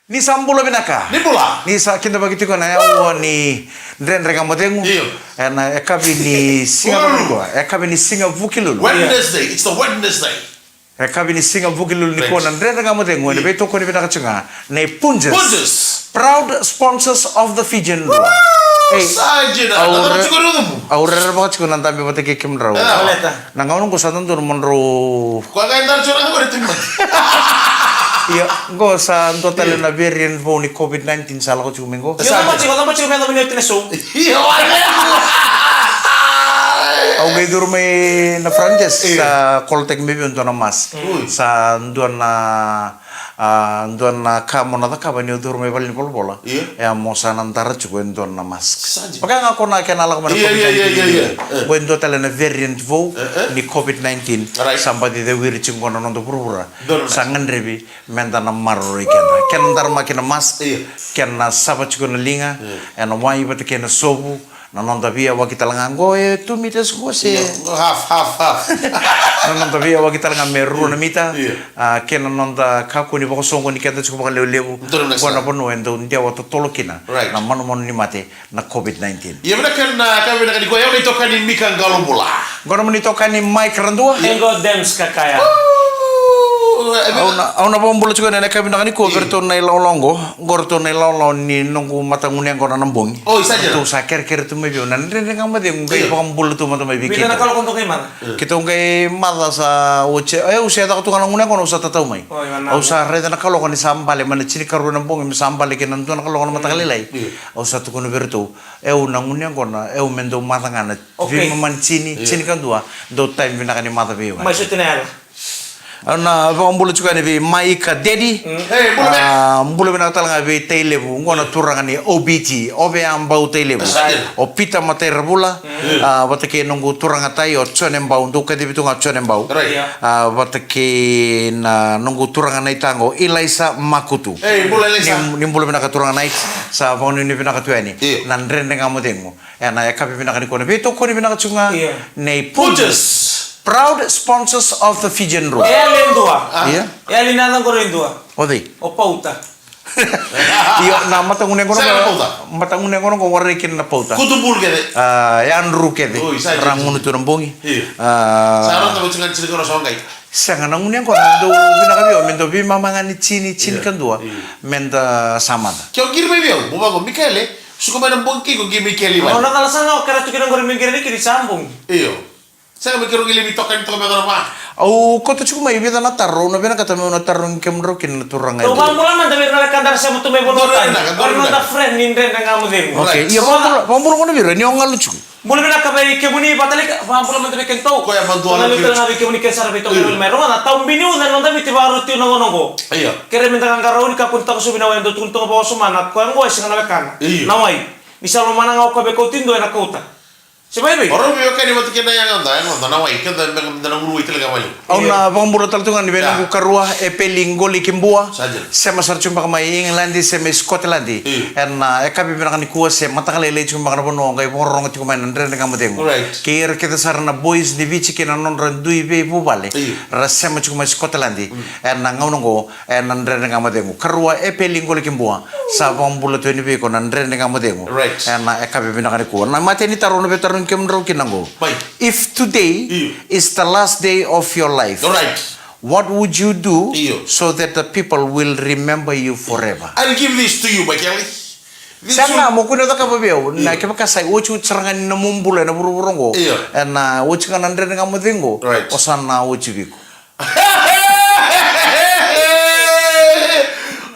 Ni sambulo binaka. Ni pula. Ni sa kinda bagiti ko na ni ndren rega modengu. Na ekabi ni singa ko. Ekabi ni singa vukilulu. Wednesday. It's the Wednesday. Ekabi ni singa vukilulu ni ko na ndren rega modengu ne beto ko ni binaka chunga. Ne punjes. Punjes. Proud sponsors of the Fijian Rua. Sajina. Aurera banget sih nanti ambil batu kekim raw. Nah ngawang ko sa tantur monro. Kau kan entar curang ko dito. Iya, go sa total na variant po ni COVID-19 sa ko chumingo. Yo naman chiko melo binyo tineso. Iyo wala. Au gay durme na Frances sa Coltec maybe unto na mas. Sa ndon na kamo na ka banyo durme balin bola. Ya mo sa nantara chugo ndon na mas. Pagka nga ko na kenala ko man COVID-19. When total na variant vo ni COVID-19 somebody the wiri chingo na ndo purura. Sangan rebi menda na marro ikena. Ken ndar makina mas ken na sabat chugo na linga and why but ken na sobu na nonda via wa kita langango 2 meters ko se half. na nonda via wa kita langan meru na mita ken na nonda kaku ni bako songo ni kenta chugo bakal lewu ko na pono endo ndia wa tolo kina na manu ni mate na COVID-19. Iya benar kan kami nak di goyang itu kan ini kan galon bola. Gono menito kan ni Mike Randua. Engo dems kakaya. Auna pambulo chugo na kami nakani ko verto na ilolongo gorto na ilolon ni nungu matangunya ko na nambong. Oh isa aja. Tu saker tu may biyo nan rin ngam de ngai pambulo tu mato may bikita. Bila nakalo konto kay man. Kita ngai mala sa uche usia ta tu kana ngunya ko sa tatau mai. Au sa reda nakalo ko ni sambale man chini karu nambong mi sambale ke nan tu nakalo ko matakalilai. Au sa tu kono verto na ngunya ko na mendo matangana. Vi man chini kan dua do time bina kan mata biyo. Mas utinela. Na pambulo chuka ni bi Maika Dedi. Mbulo bina talanga bi Teilebu ngona turanga ni OBT obe ambau Teilebu. O pita mate rebula watake nungu turanga tai o chonembau nduka di bitunga chonembau. Watake na nungu turanga nai tango Ilaisa Makutu. Ni mbulo bina ka turanga nai sa ponu ni bina ka tuani. Nan rende ngamudengu. Na yakapi bina ka ni kone bito kone bina ka chunga nei Punjes. Proud sponsors of the Fijian Rua. Elendua. Iya. Elinada ko rendua. Odi. O pauta. Iya, na matangunya kono ko warre kin na pauta. Kutubul kede. Yan ru kede. Rangunu tu nambongi. Sarang tahu cengan ciri kono songai. Sanga nangunya kono do bina kabio mendo bi mamangani chini kan dua. Menda samada. Kyo girme bio, buba ko Mikele. Suka mana bongki ko gi Mikele ba. Oh nakalasan ako kara tukin ngor mingkiri kiri sambung. Iyo. Saya mikir gili bitokan itu kemana apa? Au kota cukup mai bida na tarro na bina kata na tarro kemro kin turanga. To mula man damit na kandar sa mutume bonotan. Korno ta friend nindren na ngamu dem. Okay, iya pambulo kono bira ni ongal lucu. Boleh bina ka bay kemuni patali pambulo man damit kento. Ko ya bantuan. Na lito na kemuni ken sara bito ko mero na taum binu na nonda biti baru ti nongo. Iya. Kere minta kan karauni ka punta ko subina wa ndo tunto ko sumana ko ngo sing na kan. Nawai. Misal mana ngau ko be ko tindo na kota. Siapa ini? Orang biar kan dia mati kena yang anda, yang anda nawai kan dan nguru itu lagi malu. Auna pambulo taltungan ni bena ku karua epelingo likimbua. Saja. Sema sar chumba kama England sema Scotland. En ekabi bena kan kuwa se matakale chumba kana bono ngai borong tu main andre ngam dengu. Kir kita sarna boys di bici kena non randui be bubale. Rasema chumba Scotland. En ngaungo en andre ngam dengu. Karua epelingo likimbua. Sa pambulo tu ni be kon andre ngam dengu. En ekabi bena kan kuwa. Na mate ni tarono betar if today is the last day of your life, what would you do so that the people will remember you forever? I'll give this to you, Mike Kelly. Sana mo kuno ta kababeo na kebaka sai uchu serangan na mumbula na buru-burungo na uchu kan andre nga mudengo osan na uchu biko.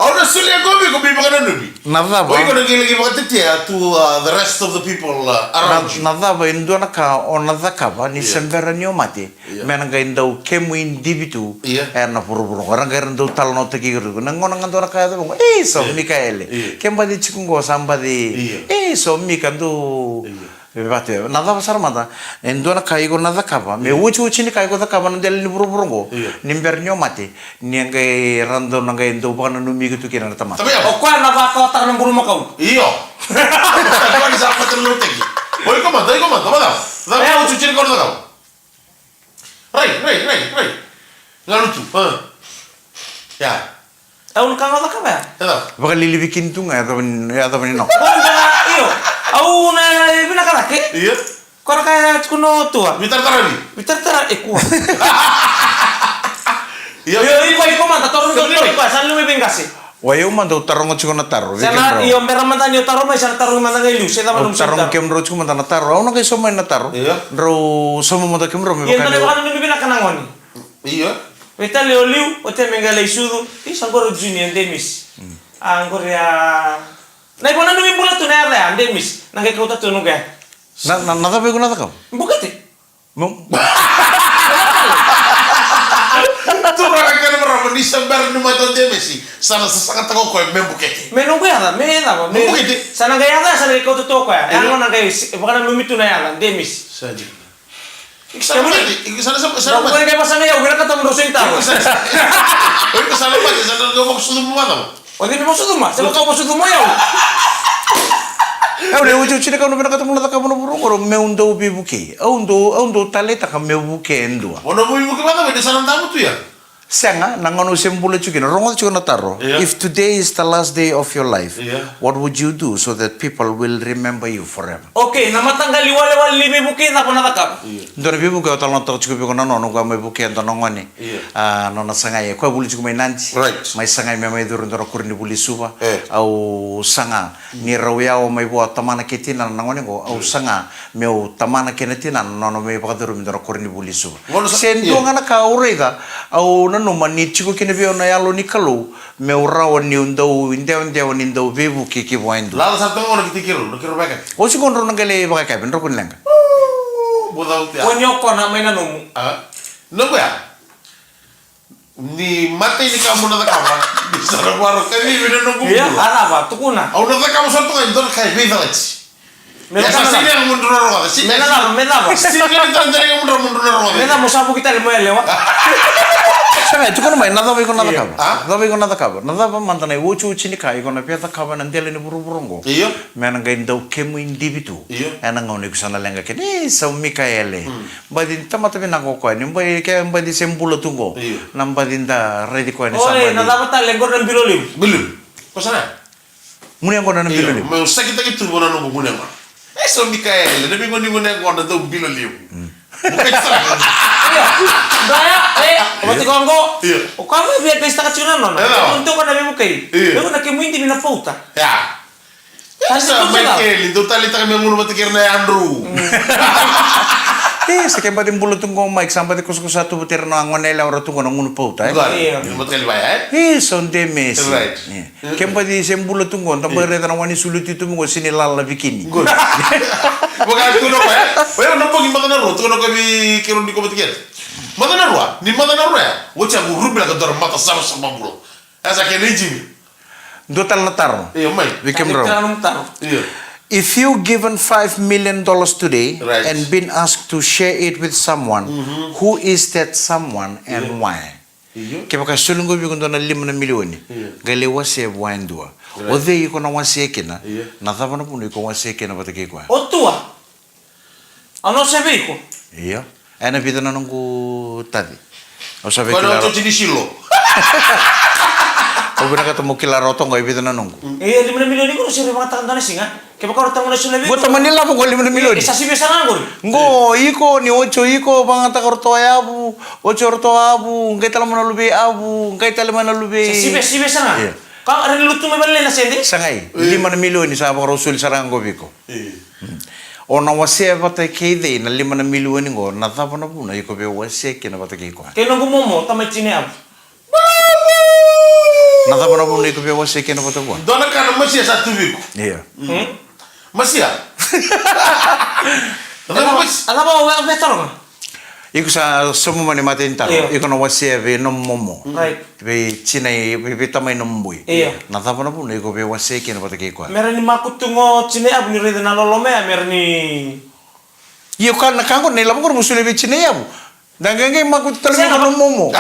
Orang sulia gobi gobi makan nubi. Nada ba? Oi kono gili makan titia to the rest of the people around. Nada ba indo na ka onada ka ba ni sembera ni omati. Mena ga indo kemu individu na buru-buru. Orang ga indo tal no teki guru. Nangon ngando na ka da bongo. So Mikaele. Kemba di chikungo samba di. So Mikando. Bate nada besar mata endo na kaigo nada kaba me uchi ni kaigo da kaba ndel ni buru-burungo nimbernyo mate niangai rando nangai endo bana numi gitu kira na tama o kwa na ba ko tar ng buru makau iyo ko ni sa patelo tegi oi ko mata da uchi ni ko da rai ngalutu ya Au kang ota ka ba? Baka lilibikin tu nga atau no. Iyo. Au na bina ka laki. Iya. Kora kaya kuno tua. Bitar tarabi. Bitar tara kuah. Iya. Iyo iko manta torun ko pa san lumi bengasi. Wayo man do tarong chiko na taro. Sana iyo mera manta nyo taro mai sana taro manta ngai lu. Seda manum tarong kem ro chiko manta na taro. Au na kay somay na taro. Ro somo mo kem ro me Iyo tane baka numi bina kanangoni. Iya. Weta leo liu ote mengale isudu. Isangoro junior demis. Angkor ya. Nai bona numi bula tu na ya demis. Nangai kau tatu nuga. Na tapi guna takam. Bukati. Tu orang kan orang di sebar numa tu dia mesti. Sana sesangat takut kau membuketi. Menunggu ya lah, Membuketi. Sana gaya lah, sana kau tu toko ya. Yang mana gaya, bukan numi tu na ya lah, demis. Saja. Iksan sana Bukan kayak pasangnya ya, udah kata menurut saya tahu. Sana apa? Sana kau maksud mana? Oh ini maksud rumah, saya kau maksud rumah ya. Udah ucu cina kau nubena kata mulata kamu nuburu ngoro meundo bibuki. Aundo taleta kam meubuki endua. Ono bibuki mana? Beda sana tamu tu ya. Sanga nangono sembule chukina rongo chukina taro. If today is the last day of your life, what would you do so that people will remember you forever? Oke, nama tanggal wale bibuki na pernah takap. Ndone bibuki otal nonto chukupi kono nono kwa mebuki ando nongoni. Nona sanga ye kwa buli chukumai nanti. Mai sanga me mai duru ndoro kurni buli suba. Au sanga ni rawya o mai bo tamana ketina nangoni go au sanga me o tamana kenetina nono me bakaduru ndoro kurni buli suba. Sendo ngana ka urega au no mani chico kene veo na yalo ni kalu me urawa ni undau indau ni indau bebu ki boindu lalu satu orang kita kira bakat o si kon ron ngale baka ka ben rokun lenga bodau ya Wanyoko na may nanumu nunggu ya ni mati ni kamu nata kamu bisa baru kami bina nunggu iya ana ba tukuna au nata kamu satu kan itu kayak beda lagi ya sini yang mundur roda sini mena ba sini kan tanda yang mundur roda mena mo sabu kita lewat Sanga tu kono mai nada ko nada kaba. Nada ko nada kaba. Nada pa mantana uchu chini kai kono peta kaba nandele ni buru-burungo. Iyo. Mena ga indau kemu individu. Iyo. Ana ngone kusana lenga ke ni sa Mikaele. Badin tamata bina ko ko ni mbai ke mbadi sembulo tungo. Nambadin da ready ko ni sa. Oi, nada pa lengor ng bilolim. Belum. Kosana? Muni ang kono ng bilolim. Mau sakit gitu bono nunggu muni ama. So Mikael, lebih ngoni ngono do bilolim. Bukan salah. Daya, waktu kau anggo, kamu biar pesta kecilan nona. Untuk kau nabi bukai, aku nak kemu inti mina pauta. Ya. Sa Michael, itu tali tak kami ngulu mati kirna Andrew. Sekian batin bulu tunggu mic sampai di kus satu butir no angonela orang tunggu nangunu pauta. Iya. Betul bayar. Sonde mes. Right. Kempa di sembulu tunggu, tambah reta nawani sulut itu mungo sini lala bikini. Good. Bukan itu no ya. Wah, nampak gimana naruh? Tuh no kami kirun di kompetir. Mana naruh? Ni mana naruh ya? Wajah guru bilang ke mata sama bulu. Asa kene jimi. Dotal natar. Iya, mai. Bikin bro. Iya. If you given $5 million today and been asked to share it with someone, who is that someone and why? Kaya ka sulungo bi kundo na 5 milioni. Gale wase buwan dua. Ode iko na wase kina. Natapa na puno iko wase kina patake kwa. Otua. Ano sabi ko? Iya. Ana pita na nunggu tadi. O sabi Kalau kila. tu jenis silo. O bina ketemu kila rotong ko pita na nunggu. 5 milioni ko siya mengatakan tanah singa. Kaya kau datang na sulabi. Buat teman nila mo ko 5 milioni. Isa si besa ngor. Ngo iko ni ocho iko bangata korto abu, ocho orto abu, ngai tala mana lubi abu, ngai tala mana lubi. Si besa nga. Kau ada lutu may balai na sendi? Sangai, 5 milioni sa abang Rasul sarango biko. Ona wase bata keide na 5 milioni ngo na tapa na puna iko be wase kena bata ke ko. Kaya nunggu momo tamay chine abu. Na tapa na puna iko be wase kena bata ko. Dona kan masih satu biko. Iya. Masih ya? Ano ba ang veteran? Iko sa sumo mani matin taro. Iko na wase be no momo. Right. Be chinai be tamay no mbui. Na tapa na puna iko be wase kena bata ke ko. Meron ni makutungo chine abu ni reda na lolome meron ni Iyo kan nakangko nila mo ko musuli be chinai abu. Dangenge makut talaga no momo.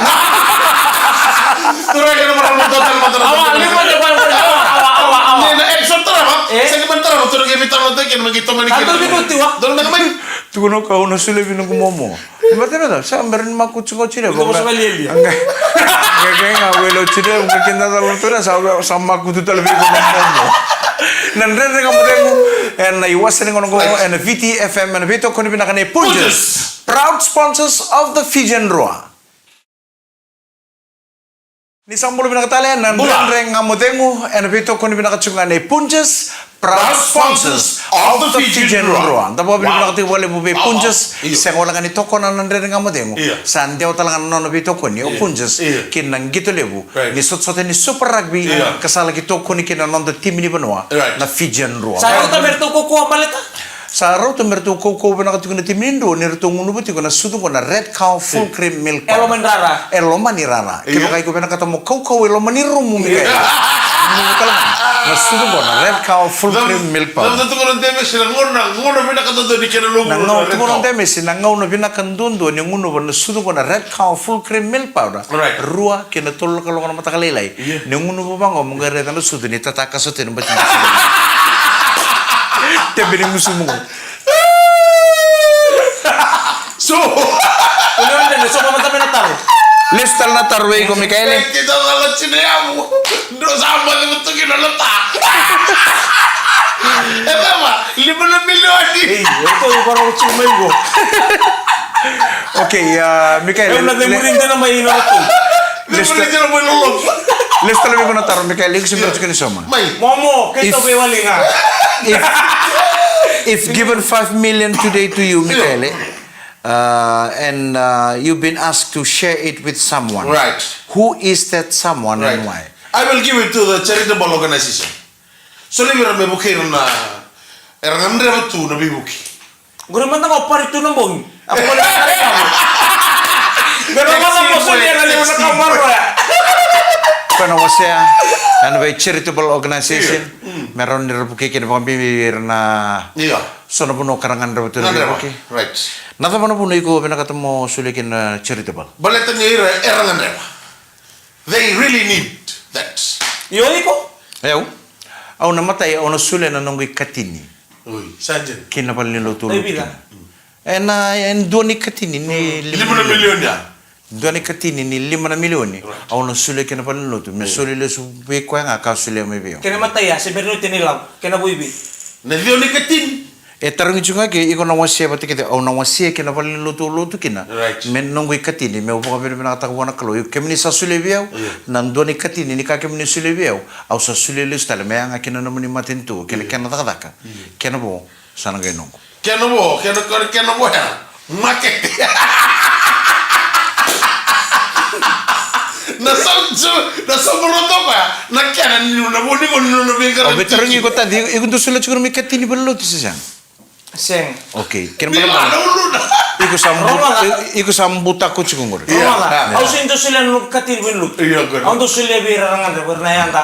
Turun ke nomor total motor. Awa, lima de awa. Nena ekson tara ba? Sa kiman tara turun ke mitar mo tayo kaya magito man Tanto biko tiwa. Doon na kamay. Tukuno ka una sule binu kumomo. Batera da sa merin ma kucungo chire Ito mo sa malili. Kaya nga welo chire mungkin na taluntura sa ma kutu talabi kumomo. Nandre ka mo demo and iwasan ngono ko and VTFM and Vito ko ni binakane Punjas. Proud sponsors of the Fijian Roa. Ni sambulo binakatale nandre nga mo demo and Vito ko ni binakachungane Punjas. Proud sponsors of the Fijian Roa. Tapos binakati wale bube Punjas. Sa wala ka ni toko na nandre nga mo demo. Sandiao talaga nono Vito ko ni Punjas. Kinang gito lebu. Ni sot-sote ni Super Rugby kasala gito ko ni kinanondo team ni Banua na Fijian Roa. Sa rota merto ko kuha balita. Sa rota merto ko binakati ko na team nindo ni rito ngunubuti ko na sudo ko na red cow full cream milk. Eloman rara. Eloman ni rara. Kaya kaya ko binakata mo kau eloman ni rumu mi kaya. Na sudo ko na red cow full cream milk powder. Nang tuko ng temes sila ngono binakatodo ni kinalungo. Nang tuko ng temes nang na binakandundo ni nguno na sudo ko na red cow full cream milk powder. Rua kinatulog ka na matakalilay. Ni nguno ba ngo mongare na sudo ni tataka sa tin ba tin. Tebini musumo. So, Ulo na so mamata na taro. Listal na tarwe ko Mikael. kita salah cineamu. Do sama ni betul kinalata. Apa? 5 milion ni. Ito yung parang chumengo. Okay, Mikael. Yung nagmemurin din na may inato. Listal ni mo lolong. Listal ko na taro Mikael. Iko simple ko ni Soma. May. Momo, kito be wali nga. If given 5 million today to you, Michele, and you've been asked to share it with someone, Right. who is that someone and why? I will give it to the charitable organization. So lebi ramai buki na erangam dera tu nabi buki. Guru man tang opar itu nambong. Ako wala ka rin ako. Guru man tang poso niya na liwa na kamar ya. Kana wasya, and by charitable organization, meron ni rupuki kina pambibir na Iya. sono puno karangan rupuki. Right. Nata puno puno iko binakatamo sulikin charitable. Baletanya erangam dera. They really need that. Yoni ko. Ayaw, au namatay au nasule na nunggu katini. Uy, sanjen. Kina pala nilutulog. Ay, bila. And doon ni katini ni 5 milion ya. doon ni katini ni 5 milioni. Au nasule kina pala niluto. Me suli le subi ko nga ka suli may biyo. Kena mataya, si Berno tinilaw. Kena buibi. Na dio ni katin. Tarang juga ke iko na wasia pati kita au na wasia kina pala niluto kina. Right. Men nunggu katini me upo ka na takwa na kalo. Kemni sa suli biyo. Nan doon ni katini ni ka kemni suli biyo. Au sa suli le stale me nga kina naman ni matintu. Kina takadaka. Kina bo sana gay nunggu. Kena bo ya. Make. Na meroto pa. Na kena ni na boni ko na bengkar. Au tarang iko tadi iko tu suli chukur me katini balo tu sisang. Seng. Okay. Kina Ni pala. mana ulu na. Iku sambuta ko chikungor. Roma. Au sin to sila no katin binlut. Iya, good. Au to sila bira rangan de berna yanda.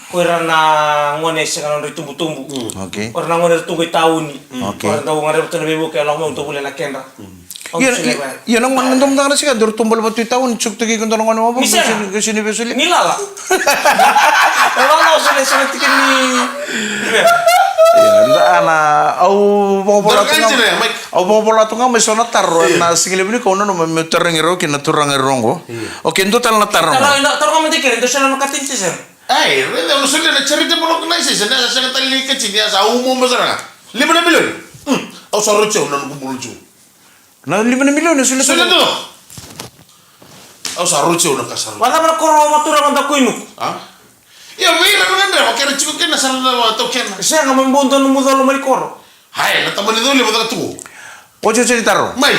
Kuira na ngone se kanon ritumbu-tumbu. Okay. Orna ngone ritumbu tauni. Okay. Orna ngone ritumbu bibu ke lamu untuk boleh nakendra. Yan ang mandom na kasi ka dur tumbal ba taon chuk tugi kun tanong ano mo Bisa. kasi ni besuli. Nilala. Orang na sila sa tikin ni. Ana au mo bola Darkan sila, Mike. au mo bola tunga may sona tarro na sigile bini ko no me terengero kina turangerongo. Okay ndo tal na tarro. Kalau ina tarong man dikirin to sila no katin sir. Ay, rede uno sulle na charitable organization na sa katali kachin ya sa umo masara. 5 milion. Au sa rocho na kumbulchu. Na 5 milyon sila Sulle to. Au sa rocho na kasar. Wala man ko ro matura man dakuinu. Ah? Ya wira ngandra makera chiku kena sarana to kena. Siya nga mambunto no mudalo malikoro. Hai, na tamani dole ba tu. Ojo ceri tarro. Mai.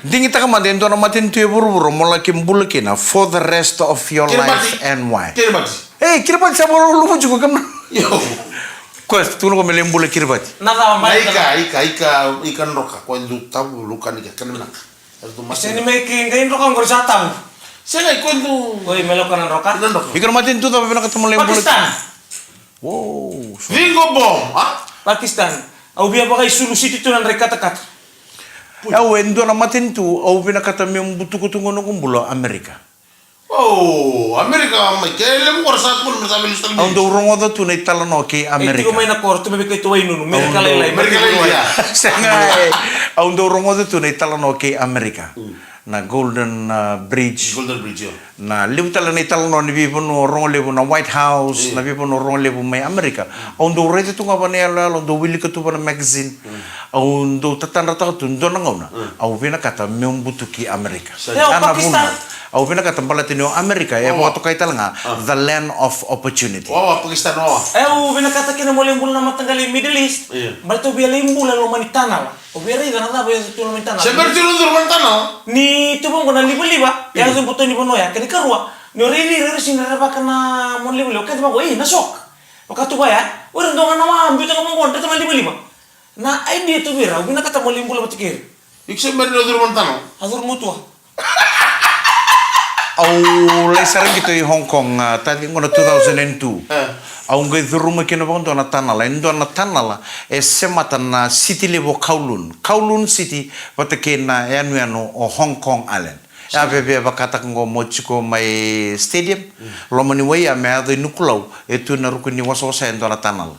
Dingi taka maden to na matin tu buru mola kim bulkina for the rest of your life and why. Kirmati. Kirbat sa boro lu juga kam. Yo. Quest tu no melem bule kirbat. Nada mai. Ikan roka quando tabu lukan ika kanena. Itu Masih ni masih. may kingain ro kang gorsatang. Saya quando Oi melokan roka. kanan roka. Ikan matin tu tapi nak ketemu lem bule. Pakistan. Wow. Vingo bom, ah? Pakistan. Au biya ba kay sulu city tu nan rekata-kata. Ya wendo na matin tu au pinakatami yung butukutungo no kumbula Amerika. Oh, Amerika mai kele mo korsa pun bersama listan Ang durong odo tu na italano kay Ito Amerika. ko may nakor, tumibig ko ito ay nunu. Mereka laylay. Amerika lagi ya. Sanga ang durong odo tu na italano kay Amerika. Na Golden Bridge. Golden Bridge yo. Na libu tala na italano ni bibo no rong lebu na White House, na bibo no rong lebu may Amerika. Ang do rete tu nga ba niya ang do wili ka tu ba na magazine. Ang do tatanda ta tu do na ngauna. Ang vina kata membutu ki Amerika. Yo, Pakistan. Ang vina kata balatino Amerika ya waktu kay talanga the land of opportunity. Oh, Pakistan oh. Binakata kina mo limbul na matanggal Middle East. Balito biya limbul na lumanitana la. O biya rin, na ba yung lumanitana. Seperti lu durmantano. Ni tubong ko na liba-liba. Yang yung buto ni Bono ya. Kani karwa. Ni rili sinaraba ka na mo liba-liba. Kaya diba ko, nasok. Makatuba ya. Uran doon nga naman. Bito ka mong kontra tama liba-liba. Na ay di ito bira. Binakata mo limbul na matikir. Iksen beri lu durmantano. Adur mutua. Au lai sarang gitu i Hong Kong tadi ngono 2002. Au ngai duruma kena bang dona tanala, dona tanala semata na city level Kowloon City wata kena anu o Hong Kong Island. Ya bebe bakata ngo mochiko mai stadium lomani waya me ado nukulau itu na rukuni wasosa dona tanala.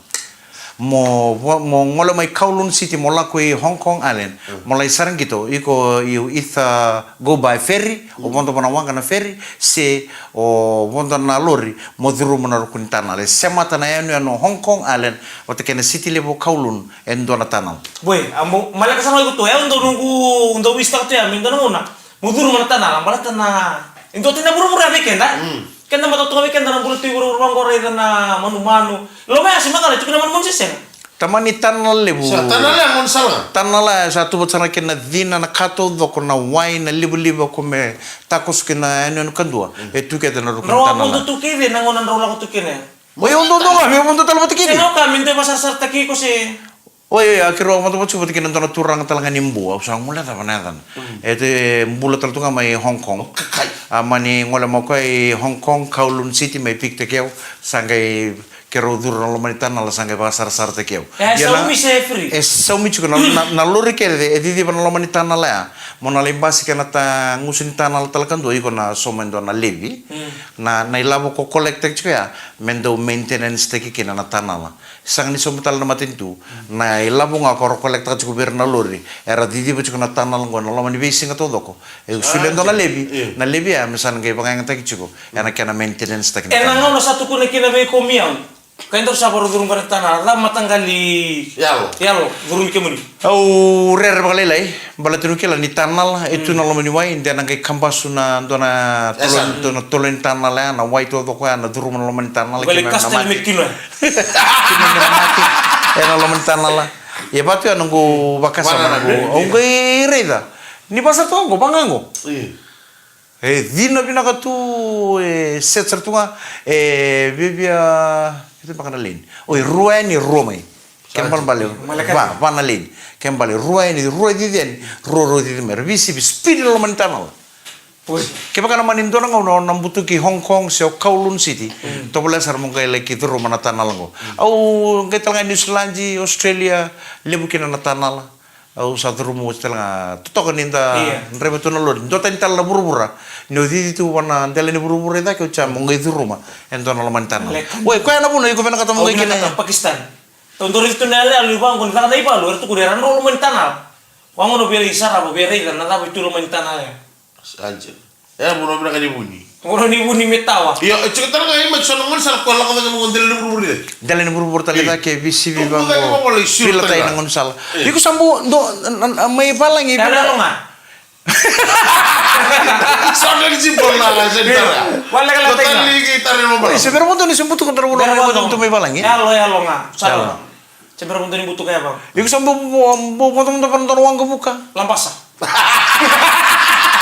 Mo ngola mai Kowloon City mo la koi Hong Kong Island mo lai sarang gitu iko itha go by ferry o bondo pana wanga na ferry se o bondo na lori mo duru mo na rukun tanal semata na yanu Hong Kong Island o te kena city level Kowloon endo na tanal Boy, amo malaka sama ko to ya undo wista to ya mindo na muna. Mudur mo na tanal, malata na. Indo tinaburo-buro weekend ha. Kaya naman ito weekend na bulat yung urang gore na manu-manu. Lomaya si Magala, ito naman mo siya. tamani tanal lebu Sa tanal yang on salah. tanala satu botsana kena dina na kato do ko na wine na libu ko me takos kena anu kandua tu kete na rukun Rawa mo tanala to kire nangonan rawa ko to kire. Oye, undo nga, may undo tala mati kini. Sino ka minto masasar taki ko si Oye, akhirnya waktu itu coba kita nonton turang talangan nimbu, usang mulai apa nanti. Itu bulat tertunga mai Hong Kong. Amani ngolah mau kai Hong Kong Kowloon City mai pik tekeu, sangkai kero dur nalo manitan nalo sangkai pasar sar tekeu. so mi se free. Saumi juga na lori kere, di nalo manitan nalo ya. Mau nalimbasi kena ta ngusin tanal talakan dua iko na somen do na levi. Na ilabo ko kolektek juga ya, mendo maintenance teki kena na tanala. Sang ni somutal na matintu na ilabo nga ko kolekta ko ber na lori era didi bu na tanal ngo na lamani bisi nga todo ko e sulendo na levi ya misan ge pangang ta kichiko yana kana maintenance ta kina Enang satu ko na kinabe ko miyaw. Kaya ito sa paro durung ka tanal, la matanggali yalo durung kemuni. au rer bagalelai balatinu kela ni tanal itu na lamani wai ndia na ge kambasuna dona tolen tanal ya na wai todo ko na durung na lamani tanal Balik kastel mikino. Era lo mentanala. Ya patu ya nunggu bakas sama nunggu. Ongo ireda. Ni pasar tu ongo bangango. Dina bina katu set sertunga bibia itu makan lain. Ruai ni romai. Kembal balik. Bana lain. Kembali ruai ni di den. Di mer. Visi speed lo mentanala. Kaya baka naman indo nang uno nambuto ki Hong Kong sa Kowloon City. To pala sar mong kay like ito rumah natanal ko. Au kay talaga New Zealand, Australia, libu kina natanal. Au sa rumo talaga tutok ninda rebe to nalor. Do tan tal burubura. No di tu wana ndele ni burubura da ko cha mong itu rumah. Ento na laman tanal. Oy, kaya na puno ko na katamo kay kina Pakistan. Tontor itu nale alu bang kon kana ipa lu itu kudiran ro lumen tanal. Wango no biari sara bo biari dan na itu lumen tanal. Anjir. Ya mau bilang kan bunyi. Ngoro ni buni metawa. Ya, cerita nggak ini macam mana sal kalau kalau mau ngondel ni buru-buru deh. Dale ni buru-buru talita ke visi Kung bang baga mo wala sure pila tayo talaga. nangon sal. Iko sambu do may palang Dala lo nga. Soalnya simpel lah kan cerita. Wala ka lang tayo. Total kita rin mo ba? Sebenarnya mo to ni sumbuto ko tarawo na mo to may palang eh. Yalo nga. Salo. Siyempre mo din buto kaya bang. Iko sambu mo to pantaruang ko buka. Lampasa.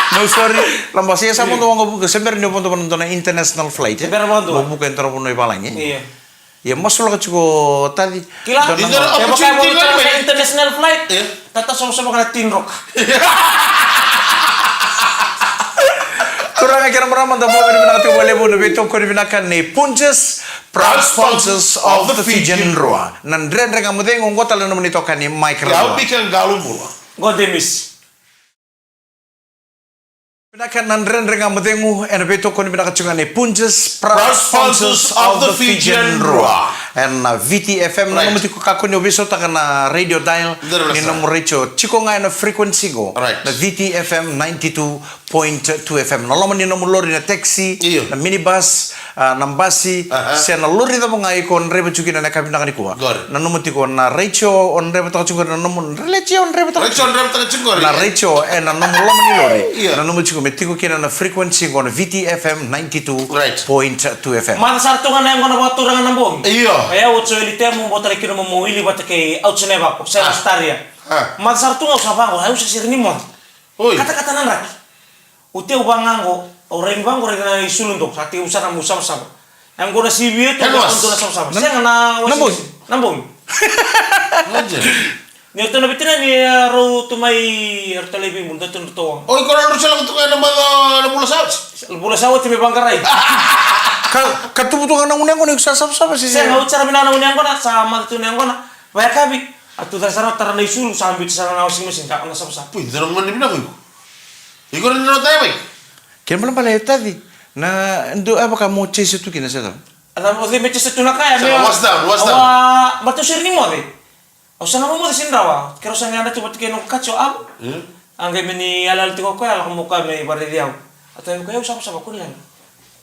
No sorry, lambasnya sa mo to ang buka. Sebenarnya mo to na international flight eh. Sebenarnya mo to. Mo buka entero may palang eh. Iya. Ya masuk ka chiko tadi. Kila, Di kaya dalam mo kaya mo opportunity sa kan, international flight. Tata sama-sama kana tinrok. Kurang akhirnya meraman dan mau binatang tu boleh bunuh betul kau dibinakan ni Punches proud sponsors of the Fijian Roa. Nandren rengang mudeng unggot talan menitokan ni Michael. Kau bikin galum pula. God demis. Pinakan nandren renga madengu en beto koni pinaka chungane Punjas Proud sponsors of the Fijian Rua. En VTFM na namuti ko kakoni obiso taka na radio dial ni namu recho chiko nga na frequency go na VTFM 92.2 FM na lama ni namu lori na taxi na minibus na basi se na lori da mga ikon reba chuki na nakapin na kanikuha na namuti ko na recho on reba taka chungko na namu recho on reba taka chungko na recho en na namu lama ni lori na namu chiko metiko kina na frequency go na VTFM 92.2 FM Mata sarto nga na yung mga bato nga nambong. Iyo. Kaya utso ilite mo bota kino mo muili bata kay outsuneva ko sa staria. Mata sarto nga usaba ko hayo sa sirni mo. Kata-kata nang rak. Ute ubangango orang bang orang na isulundok sa ti usara mo sama-sama. Ang ko na sibiyo to ko na sama-sama. Siya na nambong. Ni ito na bitin ni ro tumay telebi mo dito to. Oy ko na siya lang to kaya na mula sa. Bula sawat ti bangkaray. Katubutukan ng unang ko nagsasabsaba si Saya ngau cara minana unang ko na sa matutunan ko na. Waya kabi. At tudar sarap tara na isulong sa ambit sa nawasing mesin ka na sabsa. Puy, darang man ni ko. Iko rin na tayo bay. Kaya malang pala tadi na ndo apa kamu chase itu kina sa Alam mo di meches sa tunakay. Was down. Matusir ni mo de. O sa mo de sinrawa. Kero sa ngana tu batike no kacho ab. Ang gay mini alal ti ko ko ala mo ka me barediaw. Atay ko kayo sama-sama ko niyan.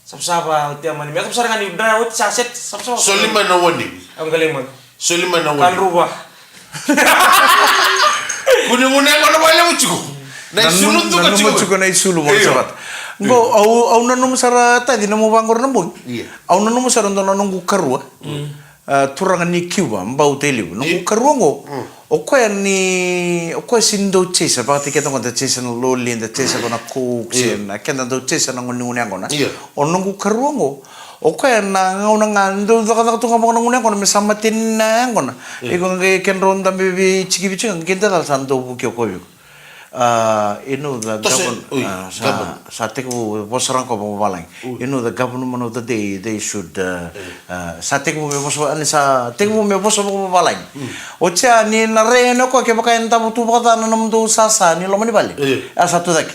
Sama-sama ti man. May sa nga ni drawit sa set sama-sama. Soliman na wani. Ang galing mo. Soliman na wani. Kan ruba. Kunin ko na wala mo chuko. Na isulong to ka chuko. Na isulong mo sabat. Go au nanum sara tadi namu bangor nambong. Au nanum sara ndo nanungu karua. Turangan ni Cuba mbau teliu. Nungu karua ngo. Okoya sindo chesa bakti kita ngonda chesa no loli nda chesa kona cook na kenda do chesa na ngoni ngona. Onungu karua ngo. Okoya na ngauna ngando daka tu ngamo ngoni ngona mesamatin na ngona. Iko nge kenronda bibi chiki bichi ngenda dal sando bukyo koyo. Inu the government sa teku bosarang ko balang. Inu the government of the day they should sa teku me boso ani sa teku me boso ko balang. Ocha ni na reno ko ke baka enta butu baka na namdo sasa ni lo mani bali. Asa tu dak.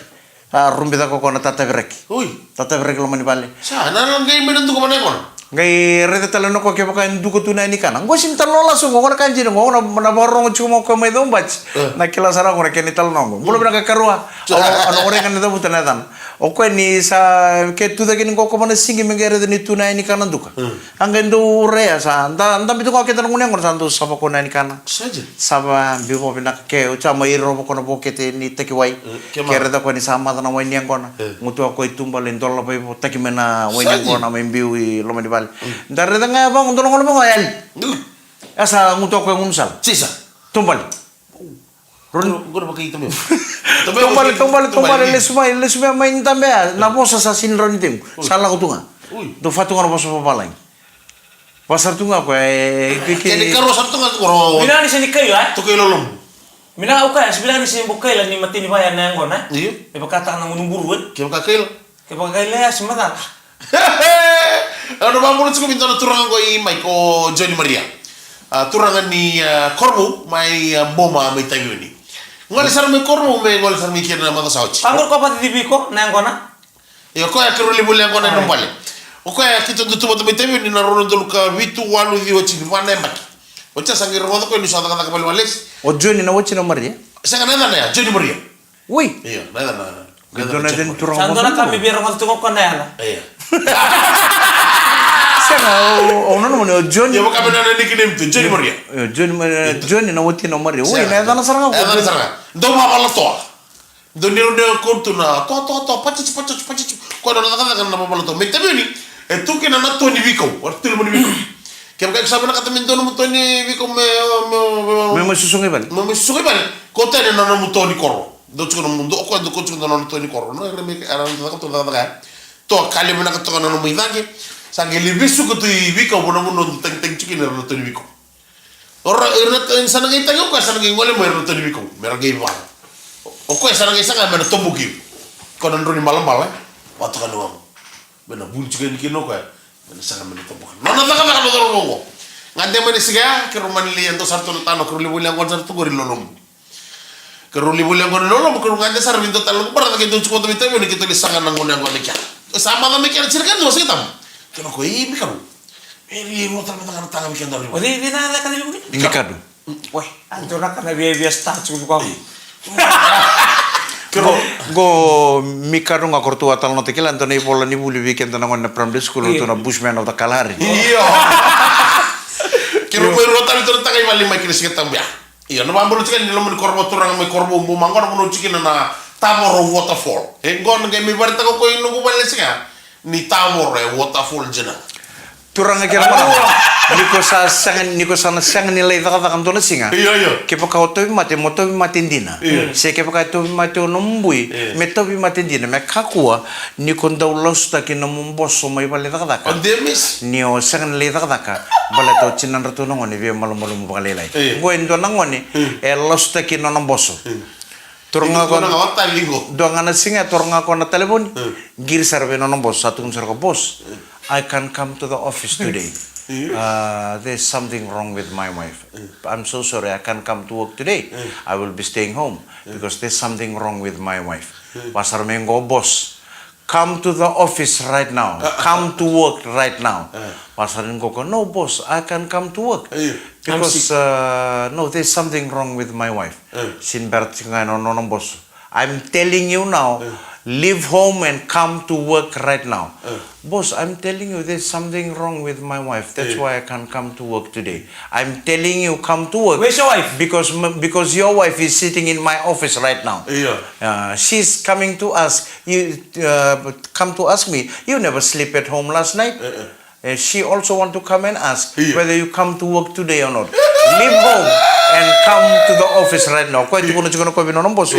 Rumbida ko na tata brek. Tata brek lo mani bali. Sa na lang gay menentu ko manekon. Gai rete talano ko ke baka nduko tunai ni kana. Ngo sim talola so ngo na kanji ngo na borong chumo ko me dom bach. Na kila sara ngo ke ni talano ngo. Mulo bra ka karua. Ano ore kan da butana dan. O ko ni sa ke tu da kin ngo ko mana singi me gere ni tunai ni kana duka. Angendo rea sa anda bitu ko ke tan ngo ngo santo sapa ko ni kana. Saja. Saba bibo bina ke o chama iro ko na bokete ni teki wai. Ke reda ko ni sama na wai ni ngona. Mutu ko itumbal endola pa ibo teki mena wai ni ngona me mbiu lo mani Dari tengah bang untuk nongol bang ayal. Asa ngutok ko ngunsal. Sisa. Tumbal. Guru pakai itu. Tumbal lesuma main tambe. Nabo sa sinron itim. Salah ko tunga. Do fatunga no boso papalay. Pasar tunga ko Jadi karo sa tunga ko. Mina ni sini kayo ha. To kay lolom. Mina au ka sebilang ni sini bukay lan ni mati ni bayan na ngona. Iyo. May pagkata nang munumburuan. Kaya kakil. Kaya pagkaila semata. Ano ba mo ko minta na turangan ko imay ko Johnny Maria. Turangan ni Corvo may boma may tayo ni. Ngal sar may Corvo may ngal sar may kira na mga sauch. Pangor ko pati TV ko na ngona. Yo ko ya kiro libo lang ko na numbale. O ko ya kito dutu mo may tayo ni naroon dulu ka vitu walu di wachi wana mbaki. Wacha sangir rodo ko ni sa kata kapal wales. O Johnny na wachi no Maria. Sa kanana na Johnny Maria. Uy. Iya, nada. Johnny den turangan. Sandora kami biar ngal tungok ko na yana. Iya. O no Johnny. Ya bukan benar ni kinim tu Johnny Maria. Johnny na wati no Maria. Uy, na dana saranga ko. Dana saranga. Do ma bala to. Do ni ronde ko tu na to pachic. Ko na kata kan na bala to. Mete ni. Tu ke na to ni biko. Wartul mo ni biko. Kaya kaya sabi na kata min to ni biko Me masusungi bal. Me susungi bal. Ko ta na mo to ni koro. Do chuko no mundo ko do ko chuko na to ni koro. No reme aran to ka. To kali mo na ka to na mo idange. Sange libisu ko tu ibiko bono bono teng chikin na to ibiko. Ora sana ngai tango ko sana ngai ngole mo to ibiko. Mera ngai ba. O ko sana ngai sanga mena tombuki. Ko nan ro ni malam malam. Watu kan wang. Bena bun chikin kino ko. Bena sanga mena tombuki. Nona taka taka do ro. Ngande meni siga ke romani li ento sarto tano ko libu lang ko sarto gori lolom. Keruli boleh ngono lolo kerung aja sar minta talu pernah kita cukup tapi tapi kita lisangan nang ngono ngono kia. Sama kami kia cerkan tuh kita. Kena ko ini kan. Ini mau tangan tangan kia dari. Oh, di nada kan ibu. Mikado. Wah, anjir nak kena biaya start cukup kau. Go Mikado nga kortua tal no tekilan to nei pola ni buli weekend na ngona primary school to na bushman of the Kalahari. Iya. Kiro ko rotan itu takai bali mai kiri sikit tambia. Iya, no bambulu cikan di lomun korbo turang mai korbo bu manggon mun cikin na Tamoro waterfall. Ngon ngai mi barta ko inu ko bali sika. Ni Tamoro waterfall jena. Turang kira mana? Niko sana sangan nilai tak kan to na singa. Iya. Kepa ka to mate moto matindina. Se kepa ka to mate nombui, meto matindina me kakua ni kon daw losta ki na mumboso mai bali tak ka. Ondemis. Nio sangan nilai tak ka. Bala to chinan ratu no ngoni be malu bakalelai. Go endo na ngoni e losta ki na nomboso. Turunga ko na wata lingo. Doang ana singa turunga ko na telepon. Gir sarbe no nombos satu sarko boss. I can come to the office today. There's something wrong with my wife. I'm so sorry, I can't come to work today. I will be staying home because there's something wrong with my wife. Pasar Mengo, boss, come to the office right now. Come to work right now. Pasar Mengo, no, boss, I can come to work because no, there's something wrong with my wife. Sinbert no, boss. I'm telling you now. Leave home and come to work right now. Boss, I'm telling you there's something wrong with my wife. That's why I can't come to work today. I'm telling you come to work. Where's your wife? Because your wife is sitting in my office right now. She's coming to us. You come to ask me. You never sleep at home last night. She also want to come and ask whether you come to work today or not. Leave home and come to the office right now. Kau itu pun juga kau bina nomboso.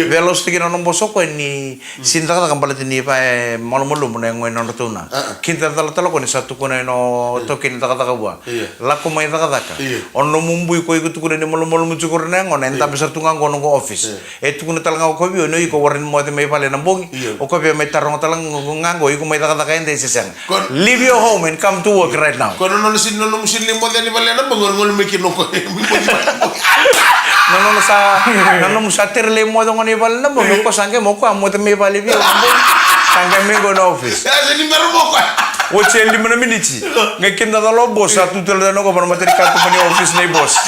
Velos tiki nomboso kau ni sinta kata kembali ni pa malu-malu mana yang ngoin tu na. Kita tala kau ni satu kau no token kata kata buah. Laku mai kata kata. Ono mumbui kau ikut kau ni malu-malu muncul ni ngoin entah besar tungang kau nunggu office. Itu kau ni tala kau bio no ikut warin mau mai pale nambung. O kau bio mai tarong tala ngango ikut mai kata kata yang desi sang. Leave your home and come to work right now. Kau no musim lima dia ni pale nambung ngol mikir nunggu. Nono sa terle mo dong ni bal na mo ko sangke mo ko amo te me bali bi sangke me go no office Ya jadi baru mo ko. O cheli mo na miniti ngakin da lo boss atu tel no ko para materi ka company office nei boss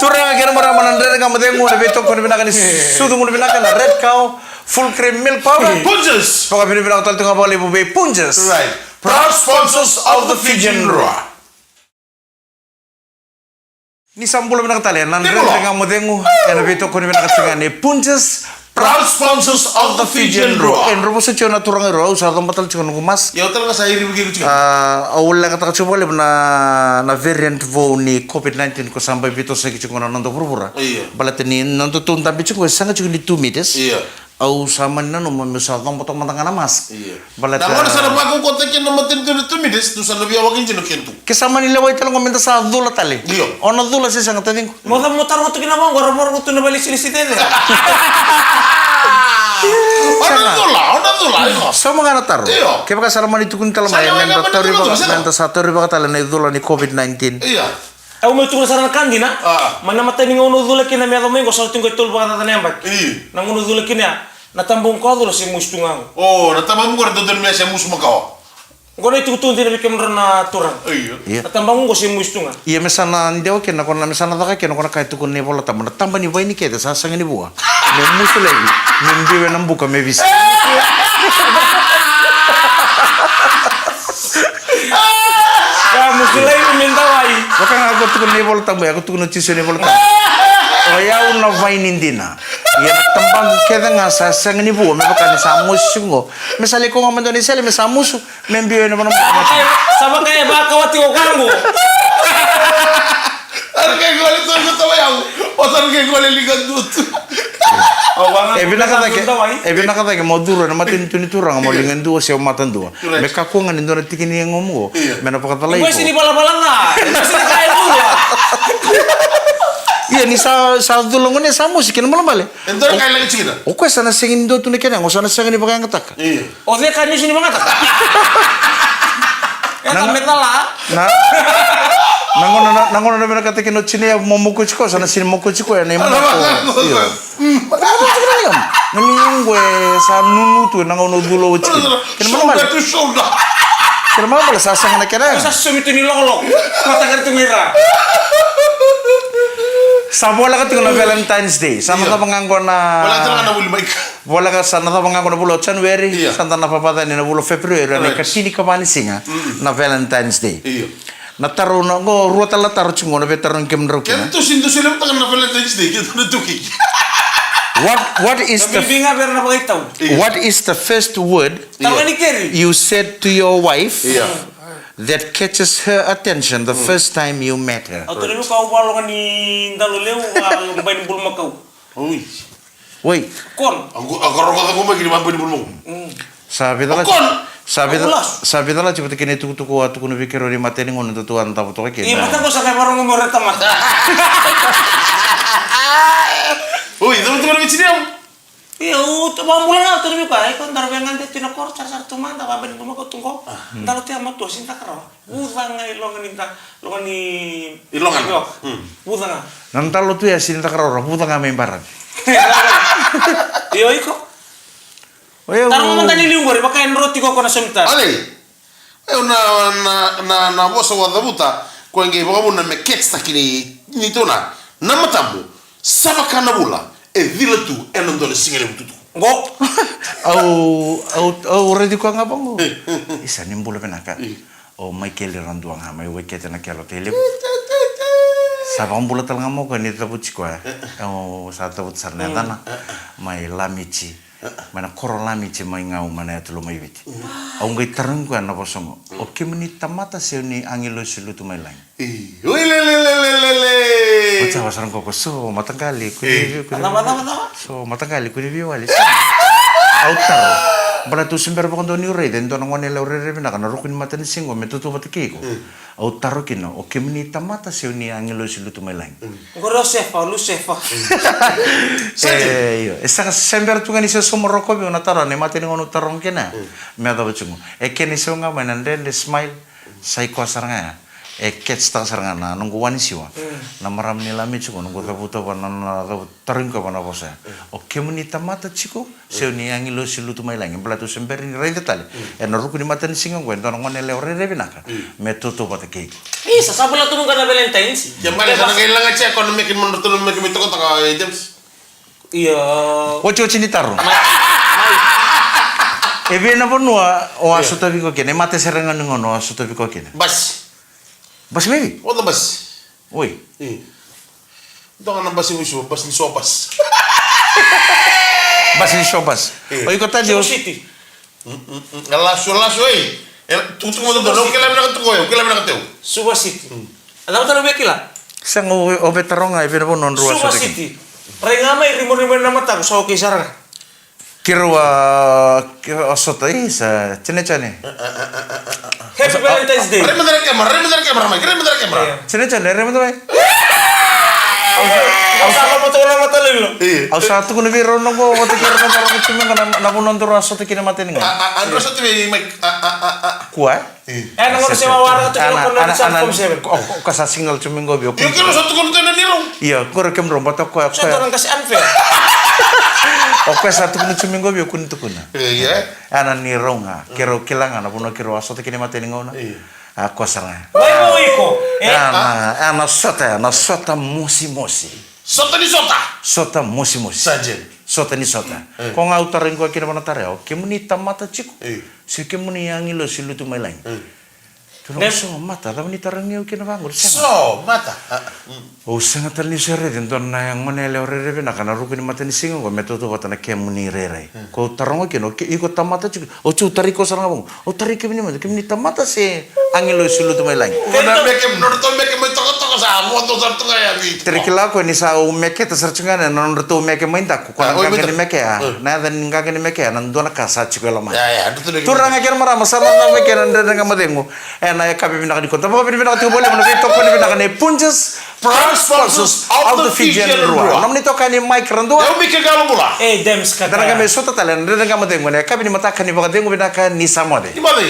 turang agar mara manandre ka mate ngone beto ko bina kan sudu ngone bina kan red cow full cream milk powder Punches. paka bina bina tal tunga bali bu be punches Right. Proud sponsors of the Fijian Roar. Ni sambulo bina katale nan red ka mate ngu ena beto ko bina ka ni punches. Proud sponsors of the Fijian Roar. En robo se chona turang ro usar dom batal chona gumas. Ya utar ka sairi begitu juga. Awal lang kata coba le na variant vo ni COVID-19 ko sampai bito se ki chona nando pura. Iya. Balat ni nando tun tapi chuko sanga chuko ni 2 meters. Iya. Au sama nano memisal dom potong matang mas. Iya. Balat. Nah, mana sana bago kontak yang nama tentu mides tu sana biar wakin jenuh kentu. Kesama ni lewat talang komenta sa dula tali. Iya. Ono dula se sanga tading. Mau mutar waktu kena mau gor waktu na balik sini tele. Ona dula. Sama ngana taru. Iya. Kaya baka salaman itu kun talam Saya ayan yang nenta taru betul, baka sana. nenta sa taru baka talan na dula ni COVID-19. Iya. Aku mau tunggu saran kandi na. Mana mata ni ngono dulu kena mi adamai gosal tinggal tul baka tanya mbak. Iya. Na ngono dulu kena. Na tambung kau dulu si mustungang. Oh, na tamam ko na doon siya musuh makao. Ngono itu tuh tidak bikin merana turang. Iya. Na tambang ko si mustungang. Iya mesana ndewa kena kona mesana taka kena kona kaitu kun bola tamba tamba ni baini kete sa sanga ni buah. Me musu lagi. Membiwe nambuka me visi. Kamu sulai minta wai. Wakang aku tukun ni bola tamba aku tukun cisu ni bola tamba. Oh ya una vaini dina. Ya tambang kete nga sa sanga ni buah me baka ni sa musungo. Mesale ko ngamando ni sele me sa musu membiwe na mana. Sama kayak baka wati o kango. Ano kayo gole to ko tawa yaw. O san kayo gole ligan dutu. Oh banget. Ebina kata ke mau duro na matin tuni turang mau dengan dua siapa matan dua. Mereka ku ngani dua tikini yang ngomong. Mena pakata lagi. Gue sini bala-bala na. Sini kayak dulu. Iya ni sa dulu ngone sa musik na malam bale. Entar kayo lagi cina. O ko sana singin do tu ne kena ngosana singin ni pakang katak. Iya. Oh dia kan sini banget. Ya metal lah. Na nangono na kata kino chini ya momuko chiko sana sini moko chiko ya nema ko. Iyo. Naningwe sa nunu tu nangono dulo chiki. Kena mana? Kena mana bala sasang na kena. Sa sumito ni lolo. Matagal tumira. Sa bola ka tingnan na Valentine's Day. Sana ta pangangko na. Wala talaga na wuli Mike. Bola ka sana ta pangangko na bulo January. Iya. Sana na papata ni na bulo February. Na Right. kasini ka mani singa na Valentine's Day. Iyo. Na taro na go ruota la taro chungo na betaro ng kemro kina. Kaya to sindo sila taga na Valentine's Day kita na tuki. What is the Binga pero na pagitaw. what is the first word Tawa ni Kerry. you said to your wife Iya. that catches her attention the first time you met her? Ato ni kau balo ni ndalo leo ang bain bul makau. Ui. Wait, Kon. Aku rokok aku magini mampu di bulmong. sabi dala Kon. sabi dala coba kini tuku atu kuno pikir di mata ini ngono tuan tahu tuh Iya, kena. mata ko sa kay marong mo reta mat. Ui, teman-teman di sini om. Iya, mau mulai na to ni pa. Kon daro bengan te tinokor sar tuman ta baben bul makau tungko. Ndalo te amat to sinta karo. Udang ngai longan ni Ilongan. Udang. Nanti lo tuh ya sini tak kerora, putar ngamen barat. Iyo iko. Tarong man tani liungor pakain roti ko na sumta. Ale. Na bosa wa dabuta ko ngai boga na me ketsta kini ni tona. Na matamu. Saba kana bula. E vila tu enandole singere bututu. Ngo. Au ready ko nga bango. Isa nimbula penaka. Oh may kele randuang ha, may wekete na kelo tele. Sabang bula tal ngamo ko ni tabut ko. Oh sa tabut sarna dana. May lamichi. Mana koro lamichi may ngau mana tulo may wit. Au ngai tarang ko na bosongo. O kimni tamata se ni angelo silu tu may lang. Ui le. Baca wasarang ko so matangkali ko ni. Tama. So matangkali ko ni wali. Autar. Bala tu sember bakon doni ure den don ngone le ure bina kana rukun mata ni singo metutu batiki ko. Autar kino o kimni tamata se ni angelo silu tu may lang. Ngoro sefa, lu sefa. Yo, esa sember tu ngani se somoroko bi una taro ne mate ngono tarong kena. Me da bacungo. E keni se nga manande le smile sai ko saranga. E ket sta saranga na nunggu wani siwa. Na maram ni lami chuko nunggu tabuto bana na taring ko bana bosa. O kemuni tamata chiko se ni angilo silu tu mai langi bla tu sember ni rende tale. E na ruku ni mata ni singa ngwen don ngone le ore binaka. Me toto bata ke. Isa sabula tu nung kana Valentine's. Jamane sana ngai langa che kono mekin menurut lu mekin itu kota James. Iya. Ocho chini taro. E viena bonua o asuta biko kene mate serenga ngono asuta biko kene. Bas. Bas baby. What bas? Oi. Ito ka na bas yung isu, bas ni sopas. Bas ni sopas. Oi kota Cebu Dios. City. Lasso, eh. Tutu mo doon, okay lang na katukoy, okay lang na kateo. Suba City. Alam mo tanong bekila? Sang o betaronga e vero non rua Suba sa City. Renga mai rimor-rimor na mata ko sa okay sarang. Kirwa asota isa chene. Happy Valentine's Day. Rem dari kamera, Mike. Rem dari kamera. Chene remo to. Ang sama mo to na mata lilo. Au satu kuno vero no go te kira na taro chimi na punon toro asota kina maten nga. Andro sa TV, Mike. Kuai? Nang ngoro sa mawara to ko na sa kom seven. Ka sa single chumi go bio. Yung kilo sa tukon tayo na nilong. Iya, kore kem romba to ko. Sa to nang kasi unfair. O ka sa tukun chumi go bio kun tukuna. Iya. Ana ni ronga, kiro kilanga na puno kiro asota kina maten ngona. Aku sarang. Mai mo iko. Ana sota mosi. Sota ni sota. Sota mosi. Sajen. Sota ni sota. Ko nga utarin ko kina mana tareo, kemuni tamata chiku. Si kemuni angilo silu tu mai lang. Tuno so mata, tapi ni tarang niu kina bangur sanga. So, mata. O sanga tal ni sere den don na yang mana le ore rebe na kana ruku ni mata ni singo ko metoto bata na kemuni rere. Ko tarang kino iko tamata chiku. O chu tari ko sarang bang. O tari kemuni tamata se angilo silu tu mai lang. Una mekem, norto mekem may toko sa amo to sa tunga ya bi. Terikila ko ni sa umeke ta sarchunga na non reto umeke mainta ko kana ngani meke na dan ngani meke nan dona kasa chiku lama. Ya, itu lagi. Turang akhir marah masalah na meke nan dengan madengo. Na kabi bina di konta. Bapak bina tu boleh mana itu ko bina kani punches proud sponsors of the Fijian Rua. Nam ni to kani mic randua. Ya umi ke galo bula. Dems kata. Dan kami sota talen dengan madengo ne kabi ni mata kani baka dengo bina kani samode. Di mana?